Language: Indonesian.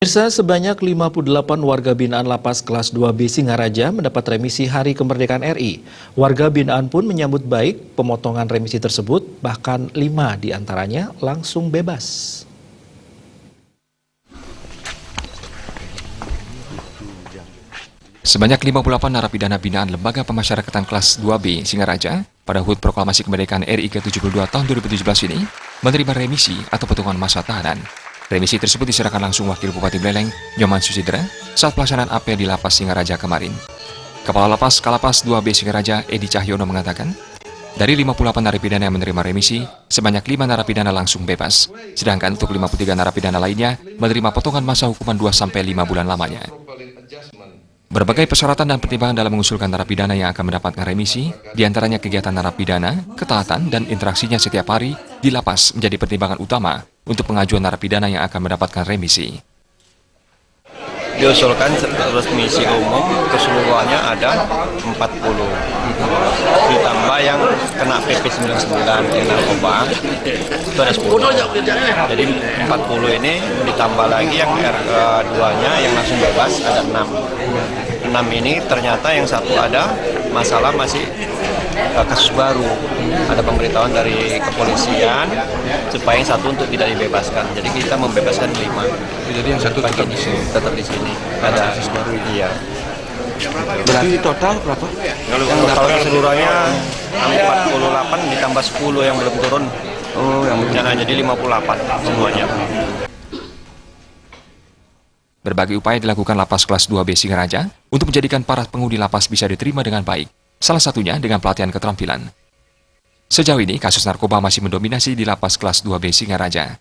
Pemirsa, sebanyak 58 warga binaan Lapas Kelas 2B Singaraja mendapat remisi Hari Kemerdekaan RI. Warga binaan pun menyambut baik pemotongan remisi tersebut, bahkan 5 diantaranya langsung bebas. Sebanyak 58 narapidana binaan Lembaga Pemasyarakatan Kelas 2B Singaraja pada HUT Proklamasi Kemerdekaan RI ke-72 tahun 2017 ini menerima remisi atau potongan masa tahanan. Remisi tersebut diserahkan langsung Wakil Bupati Buleleng, Nyoman Susidra, saat pelaksanaan apel di Lapas Singaraja kemarin. Kepala Lapas Kalapas 2B Singaraja, Edi Cahyono mengatakan, dari 58 narapidana yang menerima remisi, sebanyak 5 narapidana langsung bebas. Sedangkan untuk 53 narapidana lainnya menerima potongan masa hukuman 2-5 bulan lamanya. Berbagai persyaratan dan pertimbangan dalam mengusulkan narapidana yang akan mendapatkan remisi, diantaranya kegiatan narapidana, ketaatan, dan interaksinya setiap hari di lapas menjadi pertimbangan utama untuk pengajuan narapidana yang akan mendapatkan remisi. Diusulkan remisi umum keseluruhannya ada 40, ditambah yang kena PP 99 yang narkoba itu ada 10. Jadi 40 ini ditambah lagi yang R2-nya yang langsung bebas ada 6. 6 ini ternyata yang satu ada masalah masih kasus baru, ada pemberitahuan dari kepolisian supaya yang satu untuk tidak dibebaskan. Jadi kita membebaskan 5. Jadi yang satu tetap di sini. Tetap di sini. Ada kasus baru. Iya. Berarti total berapa? Yang total keseluruhannya 48 ditambah 10 yang belum turun. Oh, yang belum. Nah, jadi 58 semuanya. Berbagai upaya dilakukan Lapas Kelas 2B Singaraja untuk menjadikan para penghuni lapas bisa diterima dengan baik, salah satunya dengan pelatihan keterampilan. Sejauh ini, kasus narkoba masih mendominasi di Lapas Kelas 2B Singaraja.